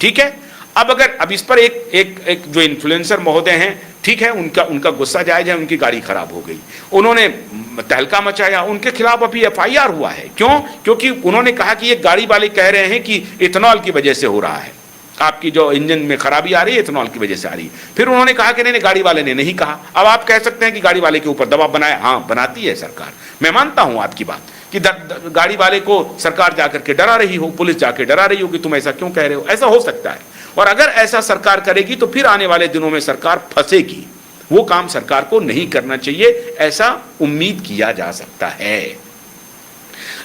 ठीक है। अब इस पर एक जो इन्फ्लुएंसर महोदय हैं, ठीक है, उनका गुस्सा जायज है, उनकी गाड़ी खराब हो गई, उन्होंने तहलका मचाया, उनके खिलाफ अभी एफआईआर हुआ है। क्यों? क्योंकि उन्होंने कहा कि ये गाड़ी वाले कह रहे हैं कि इथेनॉल की वजह से हो रहा है, आपकी जो इंजन में खराबी आ रही है इथेनॉल की वजह से आ रही है। फिर उन्होंने कहा कि नहीं, गाड़ी वाले ने नहीं कहा। अब आप कह सकते हैं कि गाड़ी वाले के ऊपर दबाव बनाया, हाँ बनाती है सरकार, मैं मानता हूं आपकी बात कि गाड़ी वाले को सरकार जाकर के डरा रही हो, पुलिस जाकर डरा रही हो कि तुम ऐसा क्यों कह रहे हो, ऐसा हो सकता है। और अगर ऐसा सरकार करेगी तो फिर आने वाले दिनों में सरकार फंसेगी, वो काम सरकार को नहीं करना चाहिए, ऐसा उम्मीद किया जा सकता है।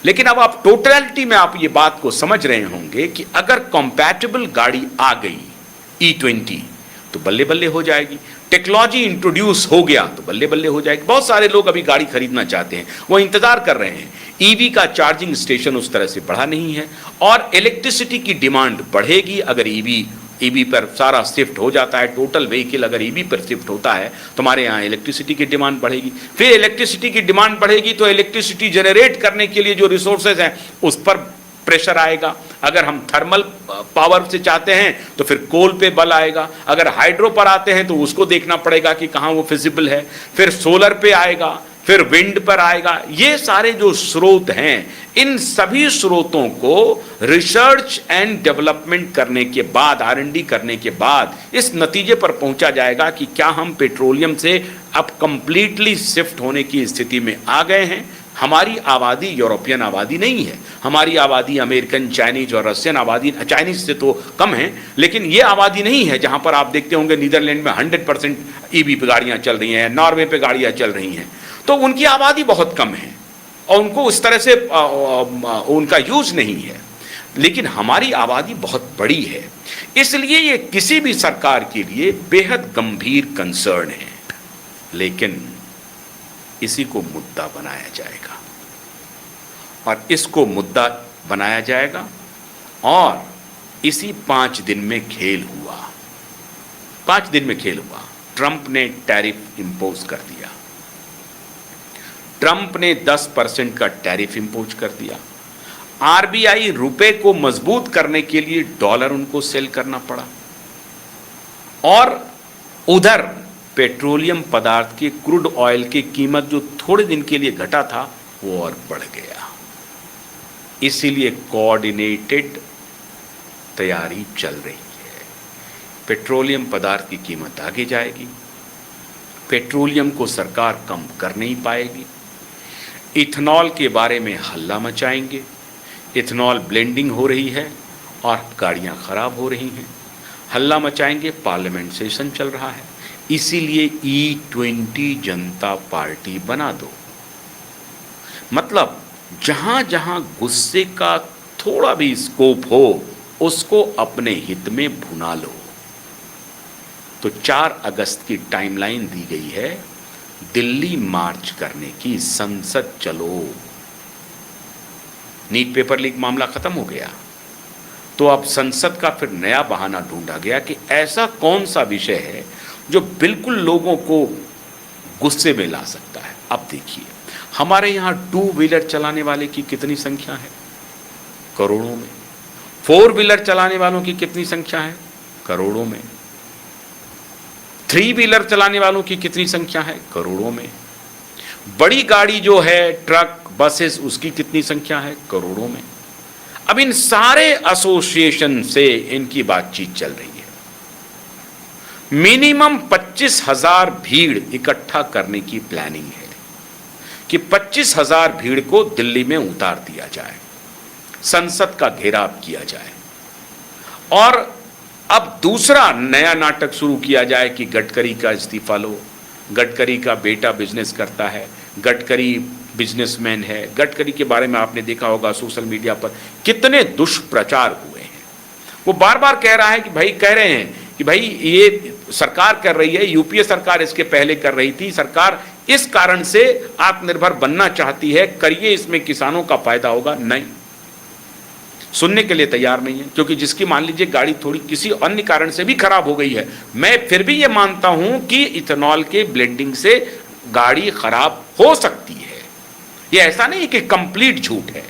लेकिन अब आप टोटलिटी में आप ये बात को समझ रहे होंगे कि अगर कंपैटिबल गाड़ी आ गई E20 तो बल्ले बल्ले हो जाएगी, टेक्नोलॉजी इंट्रोड्यूस हो गया तो बल्ले बल्ले हो जाएगी। बहुत सारे लोग अभी गाड़ी खरीदना चाहते हैं, वो इंतजार कर रहे हैं। ईवी का चार्जिंग स्टेशन उस तरह से बढ़ा नहीं है और इलेक्ट्रिसिटी की डिमांड बढ़ेगी अगर ईवी पर सारा शिफ्ट हो जाता है। टोटल व्हीकल अगर ईवी पर शिफ्ट होता है तो हमारे यहाँ इलेक्ट्रिसिटी की डिमांड बढ़ेगी। फिर इलेक्ट्रिसिटी की डिमांड बढ़ेगी तो इलेक्ट्रिसिटी जनरेट करने के लिए जो रिसोर्सेज हैं उस पर प्रेशर आएगा। अगर हम थर्मल पावर से चाहते हैं तो फिर कोल पे बल आएगा। अगर हाइड्रो पर आते हैं तो उसको देखना पड़ेगा कि कहाँ वो फिजिबल है। फिर सोलर पे आएगा, फिर विंड पर आएगा। ये सारे जो स्रोत हैं, इन सभी स्रोतों को रिसर्च एंड डेवलपमेंट करने के बाद, R&D करने के बाद इस नतीजे पर पहुंचा जाएगा कि क्या हम पेट्रोलियम से अब कंप्लीटली शिफ्ट होने की स्थिति में आ गए हैं। हमारी आबादी यूरोपियन आबादी नहीं है, हमारी आबादी अमेरिकन, चाइनीज और रशियन आबादी, चाइनीज से तो कम है, लेकिन ये आबादी नहीं है जहां पर आप देखते होंगे नीदरलैंड में 100% ईवी पे गाड़ियां चल रही हैं, नॉर्वे पे गाड़ियां चल रही हैं। तो उनकी आबादी बहुत कम है और उनको उस तरह से उनका यूज नहीं है, लेकिन हमारी आबादी बहुत बड़ी है। इसलिए ये किसी भी सरकार के लिए बेहद गंभीर कंसर्न है। लेकिन इसी को मुद्दा बनाया जाएगा और इसको मुद्दा बनाया जाएगा और इसी 5 दिन में खेल हुआ। 5 दिन में खेल हुआ। ट्रंप ने टैरिफ इंपोज कर दिया, ट्रंप ने 10% का टैरिफ इंपोज कर दिया। आरबीआई रुपए को मजबूत करने के लिए डॉलर उनको सेल करना पड़ा और उधर पेट्रोलियम पदार्थ के क्रूड ऑयल की कीमत जो थोड़े दिन के लिए घटा था वो और बढ़ गया। इसीलिए कोऑर्डिनेटेड तैयारी चल रही है। पेट्रोलियम पदार्थ की कीमत आगे जाएगी, पेट्रोलियम को सरकार कम कर नहीं पाएगी। इथेनॉल के बारे में हल्ला मचाएंगे, इथेनॉल ब्लेंडिंग हो रही है और गाड़ियां खराब हो रही हैं, हल्ला मचाएंगे। पार्लियामेंट सेशन चल रहा है, इसीलिए E20 जनता पार्टी बना दो। मतलब जहां जहां गुस्से का थोड़ा भी स्कोप हो उसको अपने हित में भुना लो। तो 4 अगस्त की टाइमलाइन दी गई है दिल्ली मार्च करने की, संसद चलो। नीट पेपर लीक मामला खत्म हो गया तो अब संसद का फिर नया बहाना ढूंढा गया कि ऐसा कौन सा विषय है जो बिल्कुल लोगों को गुस्से में ला सकता है। अब देखिए, हमारे यहाँ 2 व्हीलर चलाने वाले की कितनी संख्या है? करोड़ों में। 4 व्हीलर चलाने वालों की कितनी संख्या है? करोड़ों में। 3 व्हीलर चलाने वालों की कितनी संख्या है? करोड़ों में। बड़ी गाड़ी जो है, ट्रक, बसेस, उसकी कितनी संख्या है? करोड़ों में। अब इन सारे एसोसिएशन से इनकी बातचीत चल रही है। मिनिमम 25,000 भीड़ इकट्ठा करने की प्लानिंग है कि 25,000 भीड़ को दिल्ली में उतार दिया जाए, संसद का घेराव किया जाए और अब दूसरा नया नाटक शुरू किया जाए कि गडकरी का इस्तीफा लो। गडकरी का बेटा बिजनेस करता है, गडकरी बिजनेसमैन है। गडकरी के बारे में आपने देखा होगा सोशल मीडिया पर कितने दुष्प्रचार हुए हैं। वो बार बार कह रहा है कि भाई, कह रहे हैं कि भाई ये सरकार कर रही है, यूपीए सरकार इसके पहले कर रही थी, सरकार इस कारण से आत्मनिर्भर बनना चाहती है, करिए, इसमें किसानों का फायदा होगा। नहीं, सुनने के लिए तैयार नहीं है। क्योंकि जिसकी मान लीजिए गाड़ी थोड़ी किसी अन्य कारण से भी खराब हो गई है, मैं फिर भी ये मानता हूं कि इथेनॉल के ब्लेंडिंग से गाड़ी खराब हो सकती है। ये ऐसा नहीं कि कंप्लीट झूठ है,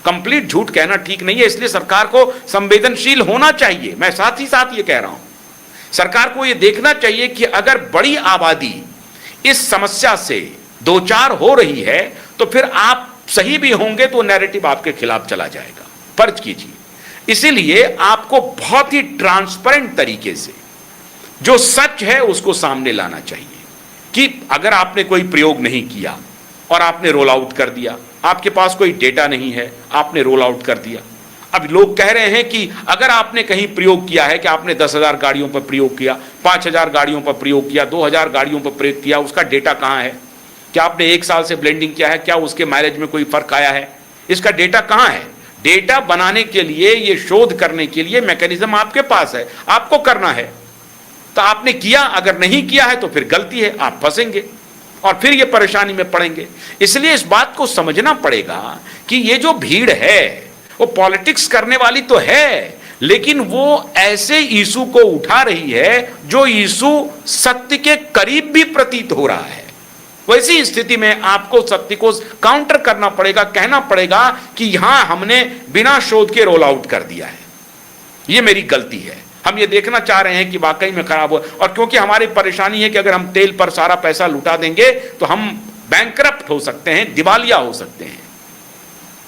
कंप्लीट झूठ कहना ठीक नहीं है, इसलिए सरकार को संवेदनशील होना चाहिए। मैं साथ ही साथ ये कह रहा हूं, सरकार को ये देखना चाहिए कि अगर बड़ी आबादी इस समस्या से दो चार हो रही है तो फिर आप सही भी होंगे तो नैरेटिव आपके खिलाफ चला जाएगा। फर्ज कीजिए, इसीलिए आपको बहुत ही ट्रांसपेरेंट तरीके से जो सच है उसको सामने लाना चाहिए कि अगर आपने कोई प्रयोग नहीं किया और आपने रोल आउट कर दिया, आपके पास कोई डेटा नहीं है, आपने रोल आउट कर दिया। अब लोग कह रहे हैं कि अगर आपने कहीं प्रयोग किया है कि आपने 10,000 गाड़ियों पर प्रयोग किया, 5,000 गाड़ियों पर प्रयोग किया, 2,000 गाड़ियों पर प्रयोग किया, उसका डेटा कहां है? क्या आपने 1 साल से ब्लेंडिंग किया है? क्या उसके माइलेज में कोई फर्क आया है? इसका डेटा कहां है? डेटा बनाने के लिए, ये शोध करने के लिए मैकेनिज्म आपके पास है, आपको करना है। तो आपने किया, अगर नहीं किया है तो फिर गलती है, आप फंसेंगे और फिर ये परेशानी में पड़ेंगे। इसलिए इस बात को समझना पड़ेगा कि ये जो भीड़ है वो पॉलिटिक्स करने वाली तो है, लेकिन वो ऐसे इशू को उठा रही है जो इशू सत्य के करीब भी प्रतीत हो रहा है। वैसी स्थिति में आपको सत्य को काउंटर करना पड़ेगा, कहना पड़ेगा कि यहां हमने बिना शोध के रोल आउट कर दिया है, ये मेरी गलती है। हम ये देखना चाह रहे हैं कि वाकई में खराब हो, और क्योंकि हमारी परेशानी है कि अगर हम तेल पर सारा पैसा लुटा देंगे तो हम बैंकरप्ट हो सकते हैं, दिवालिया हो सकते हैं,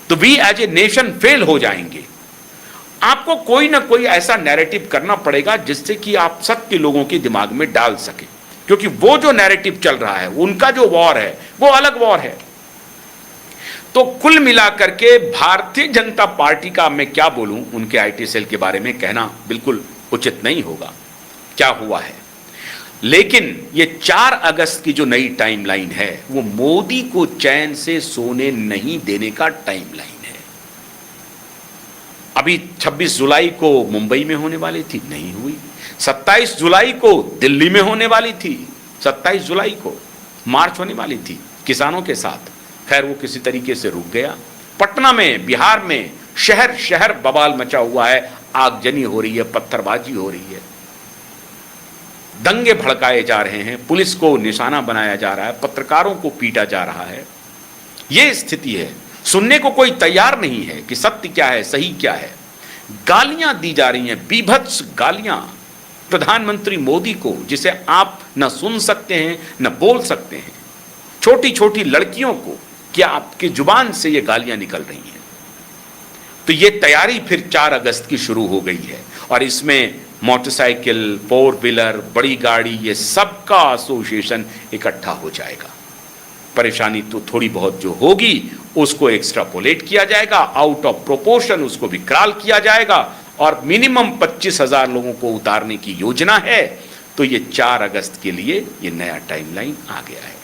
तो we as a nation fail हो जाएंगे। आपको कोई ना कोई ऐसा नैरेटिव करना पड़ेगा जिससे कि आप सत्य लोगों के दिमाग में डाल सके, क्योंकि वो जो नैरेटिव चल रहा है, उनका जो वॉर है वो अलग वॉर है। तो कुल मिलाकर के भारतीय जनता पार्टी का मैं क्या बोलूं, उनके आईटी सेल के बारे में कहना बिल्कुल उचित नहीं होगा क्या हुआ है। लेकिन ये 4 अगस्त की जो नई टाइमलाइन है वो मोदी को चैन से सोने नहीं देने का टाइमलाइन है। अभी 26 जुलाई को मुंबई में होने वाली थी, नहीं हुई। 27 जुलाई को दिल्ली में होने वाली थी, 27 जुलाई को मार्च होने वाली थी किसानों के साथ, खैर वो किसी तरीके से रुक गया। पटना में, बिहार में शहर शहर बवाल मचा हुआ है, आगजनी हो रही है, पत्थरबाजी हो रही है, दंगे भड़काए जा रहे हैं, पुलिस को निशाना बनाया जा रहा है, पत्रकारों को पीटा जा रहा है। यह स्थिति है। सुनने को कोई तैयार नहीं है कि सत्य क्या है, सही क्या है। गालियां दी जा रही हैं, बीभत्स गालियां प्रधानमंत्री मोदी को, जिसे आप न सुन सकते हैं न बोल सकते हैं। छोटी छोटी लड़कियों को क्या आपकी जुबान से ये गालियां निकल रही हैं। तो ये तैयारी फिर 4 अगस्त की शुरू हो गई है, और इसमें मोटरसाइकिल, 4 व्हीलर, बड़ी गाड़ी, ये सबका एसोसिएशन इकट्ठा हो जाएगा। परेशानी तो थोड़ी बहुत जो होगी उसको एक्स्ट्रापोलेट किया जाएगा, आउट ऑफ प्रोपोर्शन उसको विकराल किया जाएगा, और मिनिमम 25,000 लोगों को उतारने की योजना है। तो ये 4 अगस्त के लिए ये नया टाइमलाइन आ गया है।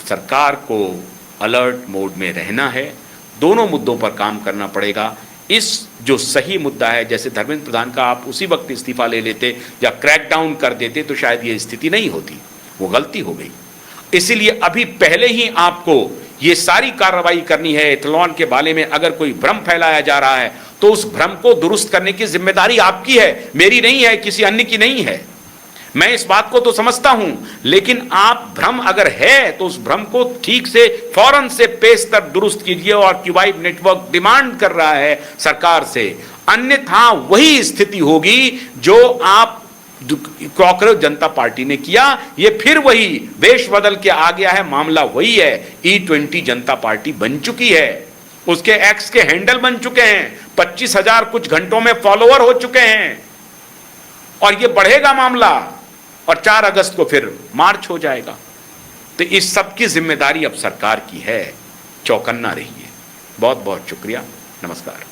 सरकार को अलर्ट मोड में रहना है, दोनों मुद्दों पर काम करना पड़ेगा। इस जो सही मुद्दा है, जैसे धर्मेंद्र प्रधान का आप उसी वक्त इस्तीफा ले लेते या क्रैकडाउन कर देते तो शायद ये स्थिति नहीं होती, वो गलती हो गई। इसीलिए अभी पहले ही आपको ये सारी कार्रवाई करनी है। एथलॉन के बारे में अगर कोई भ्रम फैलाया जा रहा है तो उस भ्रम को दुरुस्त करने की जिम्मेदारी आपकी है, मेरी नहीं है, किसी अन्य की नहीं है। मैं इस बात को तो समझता हूं, लेकिन आप भ्रम अगर है तो उस भ्रम को ठीक से फौरन से पेश तक दुरुस्त कीजिए, और क्यूबाइट नेटवर्क डिमांड कर रहा है सरकार से। अन्यथा वही स्थिति होगी जो आप कॉकरोच जनता पार्टी ने किया। ये फिर वही वेश बदल के आ गया है, मामला वही है। E20 जनता पार्टी बन चुकी है, उसके एक्स के हैंडल बन चुके हैं, 25,000 कुछ घंटों में फॉलोअर हो चुके हैं, और ये बढ़ेगा मामला, और 4 अगस्त को फिर मार्च हो जाएगा। तो इस सब की जिम्मेदारी अब सरकार की है, चौकन्ना रहिए। बहुत बहुत शुक्रिया, नमस्कार।